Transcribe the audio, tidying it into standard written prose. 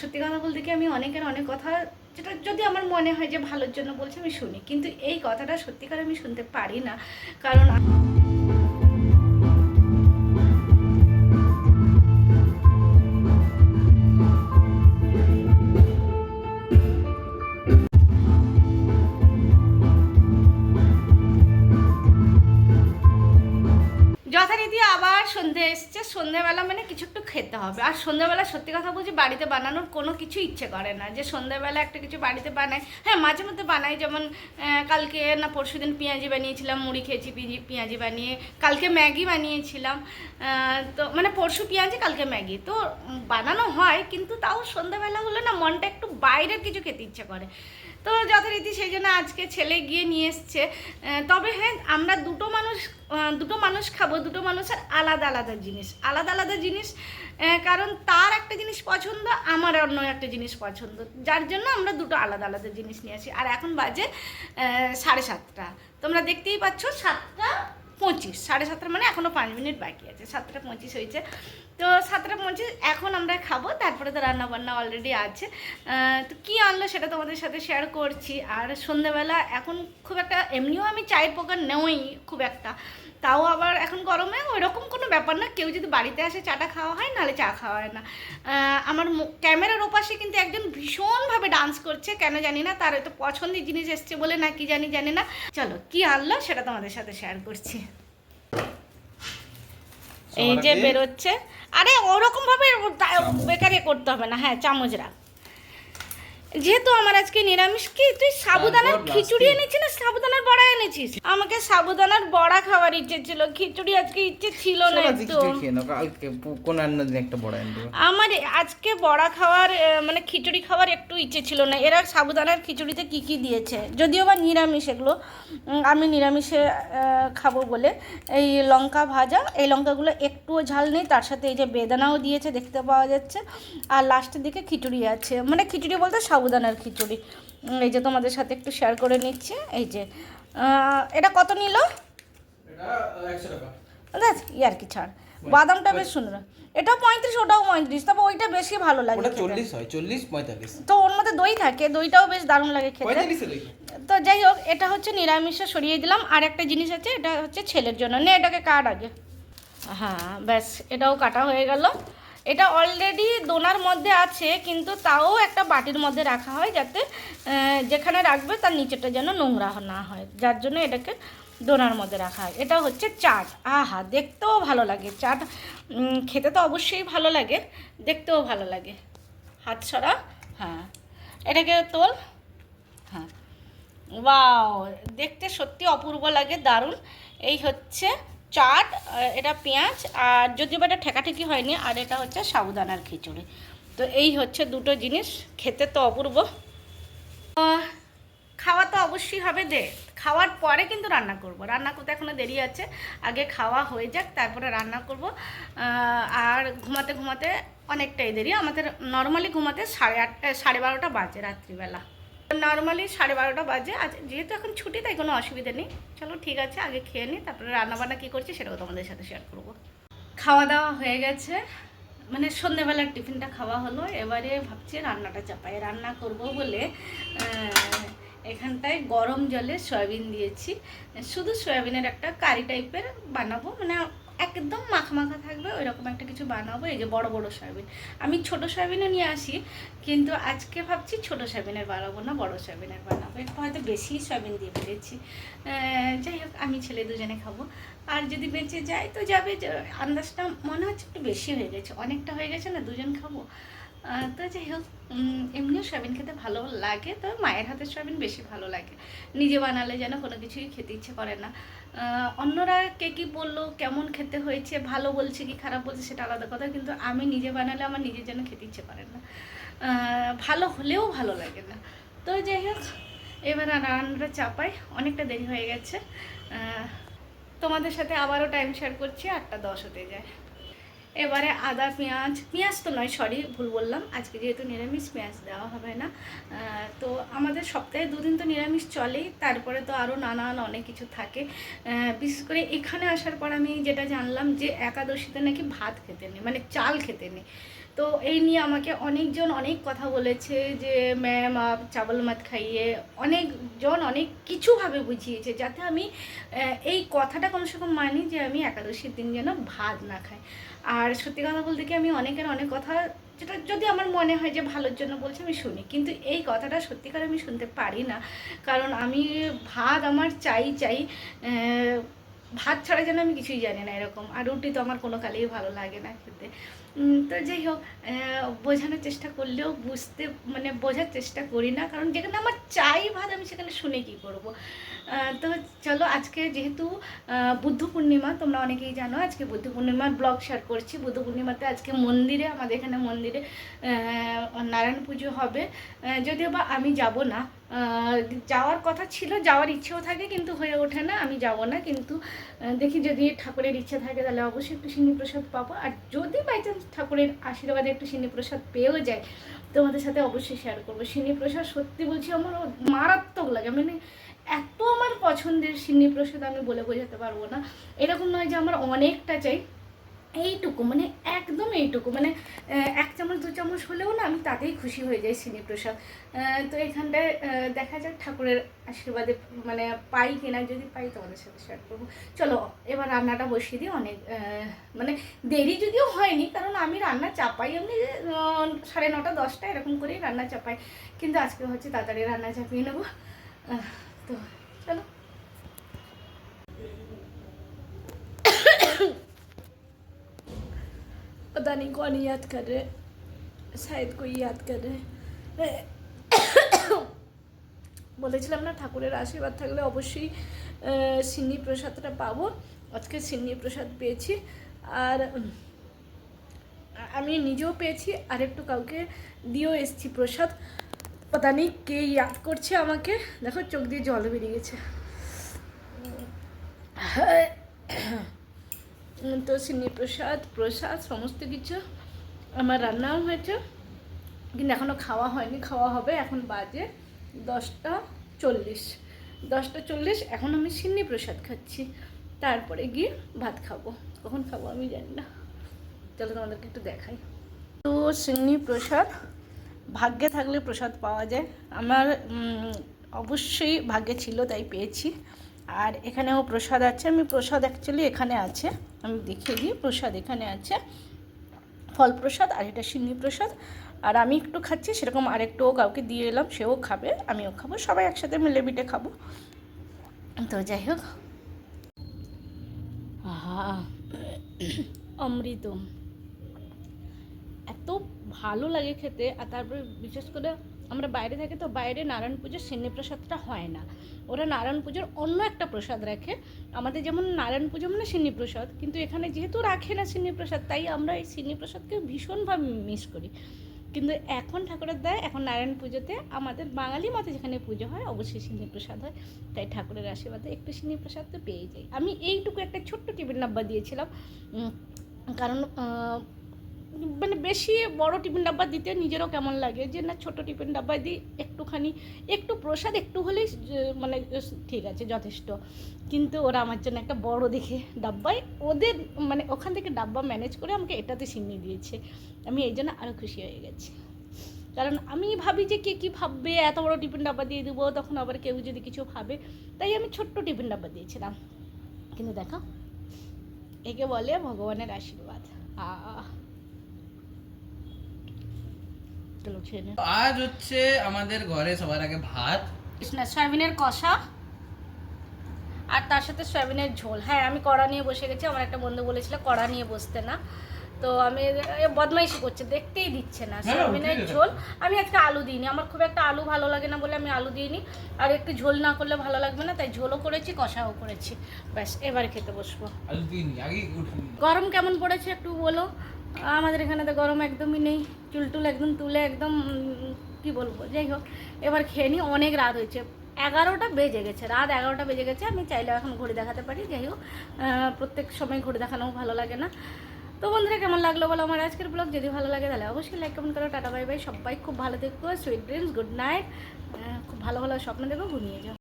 সত্যি কথা বলতে কি আমি অনেকের অনেক কথা যেটা যদি আমার মনে হয় যে ভালোর জন্য বলছে আমি শুনি, কিন্তু এই কথাটা সত্যিকার আমি শুনতে পারি না। কারণ যথারীতি আবার সন্ধে এসছে, সন্ধেবেলা মানে কিছু একটু খেতে হবে। আর সন্ধেবেলা সত্যি কথা বলছি বাড়িতে বানানোর কোনো কিছু ইচ্ছে করে না যে সন্ধেবেলা একটা কিছু বাড়িতে বানাই। হ্যাঁ, মাঝে মধ্যে বানাই, যেমন কালকে না পরশুদিন পেঁয়াজি বানিয়েছিলাম, মুড়ি খেয়েছি পেঁয়াজি বানিয়ে, কালকে ম্যাগি বানিয়েছিলাম। তো মানে পরশু পেঁয়াজি কালকে ম্যাগি তো বানানো হয়, কিন্তু তাও সন্ধেবেলা হলে না মনটা একটু বাইরের কিছু খেতে ইচ্ছে করে। তো যথারীতি সেই জন্য আজকে ছেলে গিয়ে নিয়ে এসছে। তবে হ্যাঁ, আমরা দুটো মানুষ খাবো, দুটো মানুষের আলাদা আলাদা জিনিস, আলাদা আলাদা জিনিস। কারণ তার একটা জিনিস পছন্দ, আমার অন্য একটা জিনিস পছন্দ, যার জন্য আমরা দুটো আলাদা আলাদা জিনিস নিয়ে আসি। আর এখন বাজে 7:30, তোমরা দেখতেই পাচ্ছ 7:25, 7:30 মানে এখনও 5 মিনিট বাকি আছে, 7:25 হয়েছে। তো 7:25 এখন আমরা খাবো, তারপরে তো রান্নাবান্না অলরেডি আছে। তো কী আনলো সেটা তোমাদের সাথে শেয়ার করছি। আর সন্ধ্যেবেলা এখন খুব একটা, এমনিও আমি চায়ের প্রকার নেওই খুব একটা, তাও আবার এখন গরমে ওইরকম কোনো ব্যাপার না, কেউ যদি বাড়িতে আসে চাটা খাওয়া হয়, নাহলে চা খাওয়া হয় না। আমার ক্যামেরার ওপাশে কিন্তু একজন ভীষণভাবে ডান্স করছে, কেন জানি না, তার হয়তো পছন্দের জিনিস এসছে বলে না কি জানি না। চলো কি আনলো সেটা তোমাদের সাথে শেয়ার করছি। এই যে বেরোচ্ছে, আরে ওরকম ভাবে বেকারি করতে হবে না। হ্যাঁ, চামচ রাখ। যেহেতু আমার আজকে নিরামিষ, কি তুই সাবুদানার খিচুড়ি এনেছিস না সাবুদানার বড়া এনেছিস? আমাকে সাবুদানার বড়া খাওয়ার ইচ্ছে ছিল, খিচুড়ি আজকে ইচ্ছে ছিল না। একটু আমার আজকে বড়া খাওয়ার মানে খিচুড়ি খাওয়ার একটু ইচ্ছে ছিল না। এরা সাবুদানার খিচুড়িতে কি কি দিয়েছে, যদিও বা নিরামিষ এগুলো, আমি নিরামিষে খাবো বলে এই লঙ্কা ভাজা, এই লঙ্কাগুলো একটুও ঝাল নেই, তার সাথে এই যে বেদানাও দিয়েছে দেখতে পাওয়া যাচ্ছে, আর লাস্টের দিকে খিচুড়ি আছে, মানে খিচুড়ি বলতে সাবুদানার খিচুড়ি। এই যে তোমাদের সাথে একটু শেয়ার করে নিচ্ছি। এই যে এটা কত নিল? এটা 100 টাকা। ইয়ার কি ছাড়, বাদামটা বেশ সুন্দর। এটাও 35, ওটাও 35, তবে ওইটা বেশি ভালো লাগে। 40 হয়, 40 45। তো ওর মধ্যে দই থাকে, দইটাও বেশ দারুণ লাগে খেতে। তো যাই হোক, এটা হচ্ছে নিরামিষে সরিয়ে দিলাম। আর একটা জিনিস আছে, এটা হচ্ছে ছেলের জন্য, নে এটাকে কাট আগে। হ্যাঁ ব্যাস, এটাও কাটা হয়ে গেল। এটা অলরেডি দোনার মধ্যে আছে, কিন্তু তাও একটা বাটির মধ্যে রাখা হয়, যাতে যেখানে রাখবে তার নিচেটা যেন নোংরা না হয়, যার জন্য এটাকে দোনার মধ্যে রাখা হয়। এটা হচ্ছে চাট। আহা, দেখতেও ভালো লাগে চাট, খেতে তো অবশ্যই ভালো লাগে, দেখতেও ভালো লাগে। হাত সরা। হ্যাঁ, এটাকে তোল। হ্যাঁ, ওয়াও, দেখতে সত্যি অপূর্ব লাগে, দারুণ। এই হচ্ছে চাট, এটা পেঁয়াজ, আর যদিও বা এটা ঠেকাঠেকি হয়নি, আর এটা হচ্ছে সাবুদানার খিচুড়ি। তো এই হচ্ছে দুটো জিনিস, খেতে তো অপূর্ব। খাওয়া তো অবশ্যই হবে, খাওয়ার পরে কিন্তু রান্না করব। রান্না করতে এখনও দেরি আছে, আগে খাওয়া হয়ে যাক তারপরে রান্না করব। আর ঘুমাতে ঘুমাতে অনেকটাই দেরি আমাদের, নর্মালি ঘুমাতে 8:30 12:30 বাজে রাত্রিবেলা, নর্মালি 12:30 বাজে। আজ যেহেতু এখন ছুটি, তাই কোনো অসুবিধা নেই। চলো ঠিক আছে, আগে খেয়ে নিই, তারপরে রান্নাবান্না কী করছি সেটাও তোমাদের সাথে শেয়ার করবো। খাওয়া দাওয়া হয়ে গেছে, মানে সন্ধ্যেবেলার টিফিনটা খাওয়া হলো, এবারে ভাবছি রান্নাটা চাপাই। রান্না করব বলে এখানটায় গরম জলে সয়াবিন দিয়েছি, শুধু সয়াবিনের একটা কারি টাইপের বানাবো, মানে একদম মাখা মাখা থাকবে ওইরকম একটা কিছু বানাবো। এই যে বড় বড় সয়াবিন, আমি ছোট সয়াবিনও নিয়ে আসি, কিন্তু আজকে ভাবছি ছোট সয়াবিনের বানাবো না, বড় সয়াবিনের বানাবো। একটু হয়তো বেশি সয়াবিন দিয়ে ফেলেছি। যাই হোক, আমি ছেলে দুজনে খাবো, আর যদি বেঁচে যায় তো যাবে। আন্দাজটা মনে হচ্ছে একটু বেশি হয়ে গেছে, অনেকটা হয়ে গেছে না, দুজন খাবো। তো যাই হোক, এমনিও সয়াবিন খেতে ভালো লাগে, তবে মায়ের হাতের সয়াবিন বেশি ভালো লাগে। নিজে বানালে যেন কোনো কিছুই খেতে ইচ্ছে করে না। অন্যরা কে কী বললো, কেমন খেতে হয়েছে, ভালো বলছে কি খারাপ বলছে সেটা আলাদা কথা, কিন্তু আমি নিজে বানালে আমার নিজের যেন খেতে ইচ্ছে করে না, ভালো হলেও ভালো লাগে না। তো যাই হোক, এবার রান্নাটা চাপাই, অনেকটা দেরি হয়ে গেছে। তোমাদের সাথে আবারও টাইম শেয়ার করছি, 8:10 হতে যায়। এবারে আদা পেঁয়াজ তো নয়, সরি ভুল বললাম, আজকে যেহেতু নিরামিষ পেঁয়াজ দেওয়া হবে না। তো আমাদের সপ্তাহে 2 দিন তো নিরামিষ চলেই, তারপরে তো আরও নানান অনেক কিছু থাকে। বিশেষ করে এখানে আসার পর আমি যেটা জানলাম যে একাদশীতে নাকি ভাত খেতে নেই, মানে চাল খেতে নেই। তো তো এই নিয়ে আমাকে অনেকজন অনেক কথা বলেছে যে ম্যাম আপ চাবল মত খাইয়ে, অনেকজন অনেক কিছুভাবে বুঝিয়েছে যাতে আমি এই কথাটা কমসে কম মানি যে আমি একাদশীর দিন যেন ভাত না খাই। আর সত্যি কথা বলতে কি আমি অনেকের অনেক কথা, যেটা যদি আমার মনে হয় যে ভালোর জন্য বলছে আমি শুনি, কিন্তু এই কথাটা সত্যিকার আমি শুনতে পারি না। কারণ আমি ভাত আমার চাই চাই, ভাত ছাড়া যেন আমি কিছুই জানি না এরকম। আর রুটি তো আমার কোনো কালেই ভালো লাগে না খেতে। তো যাই হোক, বোঝানোর চেষ্টা করলেও বুঝতে মানে বোঝার চেষ্টা করি না, কারণ যেখানে আমার চাই ভাত আমি সেখানে শুনে কী করব। তো চলো, আজকে যেহেতু বুদ্ধ পূর্ণিমা, তোমরা অনেকেই জানো আজকে বুদ্ধ পূর্ণিমার ব্লগ শেয়ার করছি। বুদ্ধ পূর্ণিমাতে আজকে মন্দিরে, আমাদের এখানে মন্দিরে নারায়ণ পুজো হবে। যদিও বা আমি যাব না, যাওয়ার কথা ছিল, যাওয়ার ইচ্ছেও থাকে কিন্তু হয়ে ওঠে না, আমি যাব না। কিন্তু দেখি যদি ঠাকুরের ইচ্ছে থাকে তাহলে অবশ্যই একটু সিন্নি প্রসাদ পাবো। আর যদি বাই চান্স ঠাকুরের আশীর্বাদে একটু সিন্নি প্রসাদ পেয়েও যায়, তোমাদের সাথে অবশ্যই শেয়ার করবো। সিন্নি প্রসাদ সত্যি বলছি আমার মারাত্মক লাগে, মানে এত আমার পছন্দের সিন্নি প্রসাদ আমি বলে বোঝাতে পারবো না। এরকম নয় যে আমার অনেকটা চাই, এইটুকু মানে একদম এইটুকু, মানে 1 চামচ 2 চামচ হলেও না আমি তাতেই খুশি হয়ে যাই সিন্নি প্রসাদ। তো এখানটায় দেখা যাক ঠাকুরের আশীর্বাদে মানে পাই কিনা, যদি পাই তোমাদের সাথে শেয়ার করবো। চলো এবার রান্নাটা বসিয়ে দিই। অনেক মানে দেরি যদিও হয়নি, কারণ আমি রান্না চাপাই এমনি 9:30 10টা এরকম করেই রান্না চাপাই, কিন্তু আজকে হচ্ছে তাড়াতাড়ি রান্না চাপিয়ে নেবো। তো চলো। पता नहीं कौन याद कर रहे, शायद कोई याद कर रहे। বলেছিলাম না ঠাকুরের আশীর্বাদ থাকলে অবশ্যই সিন্নি প্রসাদটা পাবো। আজকে সিন্নি প্রসাদ পেয়েছি, আর আমি নিজেও পেয়েছি, আর একটু কাউকে দিয়েও এসেছি প্রসাদ। পাতা নেই কে ইয়াদ করছে আমাকে, দেখো চোখ দিয়ে জল বেরিয়ে গেছে। তো সিন্নি প্রসাদ প্রসাদ সমস্ত কিছু আমার রান্নাও হয়েছে, কিন্তু এখনও খাওয়া হয়নি, খাওয়া হবে। এখন বাজে 10:40। 10:40 এখন আমি সিন্নি প্রসাদ খাচ্ছি, তারপরে গিয়ে ভাত খাবো। কখন খাবো আমি জানি না, চলো তোমাদেরকে একটু দেখাই। তো সিন্নি প্রসাদ ভাগ্যে থাকলে প্রসাদ পাওয়া যায়, আমার অবশ্যই ভাগ্যে ছিল তাই পেয়েছি। আর এখানেও প্রসাদ আছে, আমি প্রসাদ অ্যাকচুয়ালি এখানে আছে, আমি দেখিয়ে দিই। প্রসাদ এখানে আছে, ফল প্রসাদ, আর এটা সিন্নি প্রসাদ। আর আমি একটু খাচ্ছি, সেরকম আরেকটুও কাউকে দিয়ে এলাম, সেও খাবে, আমিও খাবো, সবাই একসাথে মিলে মিটে খাবো। তো যাই হোক, অমৃতম এত ভালো লাগে খেতে। আর তারপরে বিশেষ করে আমরা বাইরে থাকি, তো বাইরে নারায়ণ পুজোর সিন্নি প্রসাদটা হয় না, ওরা নারায়ণ পুজোর অন্য একটা প্রসাদ রাখে। আমাদের যেমন নারায়ণ পুজো মানে সিন্নি প্রসাদ, কিন্তু এখানে যেহেতু রাখে না সিন্নি প্রসাদ, তাই আমরা এই সিন্নি প্রসাদকে ভীষণভাবে মিস করি। কিন্তু এখন ঠাকুরের দেয়, এখন নারায়ণ পুজোতে আমাদের বাঙালি মতে যেখানে পুজো হয় অবশ্যই সিন্নি প্রসাদ হয়, তাই ঠাকুরের আশীর্বাদে একটু সিন্নি প্রসাদ তো পেয়ে যাই। আমি এইটুকু একটা ছোট্ট টিফিন ডাব্বা দিয়েছিলাম, কারণ মানে বেশি বড় টিফিন ডাব্বা দিতে নিজেরও কেমন লাগে, যে না ছোট টিফিন ডাব্বায় দিই একটুখানি, একটু প্রসাদ একটু হলেই মানে ঠিক আছে যথেষ্ট। কিন্তু ওরা আমার জন্য একটা বড় দেখে ডাব্বায়, ওদের মানে ওখান থেকে ডাব্বা ম্যানেজ করে আমাকে এটাতে সিন্নি দিয়েছে। আমি এই জন্য আরও খুশি হয়ে গেছি, কারণ আমি ভাবি যে কে কী ভাববে, এত বড় টিফিন ডাব্বা দিয়ে দেবো, তখন আবার কেউ যদি কিছু ভাবে, তাই আমি ছোট্ট টিফিন ডাব্বা দিয়েছিলাম। কিন্তু দেখো, একে বলে ভগবানের আশীর্বাদ। আজ হচ্ছে আমাদের ঘরে সবার আগে ভাত, সয়াবিনের কষা, আর তার সাথে সয়াবিনের ঝোল। হ্যাঁ, আমি কড়া নিয়ে বসে গেছি, আমার একটা বন্ধু বলেছিল কড়া নিয়ে বসতে না, তো আমি বদমাইশি করছে, দেখতেই দিচ্ছে না। সয়াবিনের ঝোল, আমি আজকে আলু দিইনি, আমার খুব একটা আলু ভালো লাগে না বলে আমি আলু দিইনি, আর একটু ঝোল না করলে ভালো লাগবে না, তাই ঝোলও করেছি কষাও করেছি। ব্যাস, এবার খেতে বসবো। গরম কেমন পড়েছে একটু বলো? আমাদের এখানে তো গরম একদমই নেই, চুলটুল একদম তুলে একদম কি বলবো। যাই হোক, এবার খেয়ে নিই, অনেক রাত হয়েছে, 11টা বেজে গেছে, রাত 11টা বেজে গেছে। আমি চাইলে এখন ঘড়ি দেখাতে পারি, যাই হোক প্রত্যেক সময় ঘড়ি দেখানোও ভালো লাগে না। তো বন্ধুরা, কেমন লাগলো বলো আমার আজকের ব্লগ? যদি ভালো লাগে তাহলে অবশ্যই লাইক কমেন্ট করো। টাটা বাই বাই, সবাই খুব ভালো থেকো, সুইট ড্রিমস, গুড নাইট, খুব ভালো ভালো স্বপ্ন দেখো, ঘুমিয়ে যাও।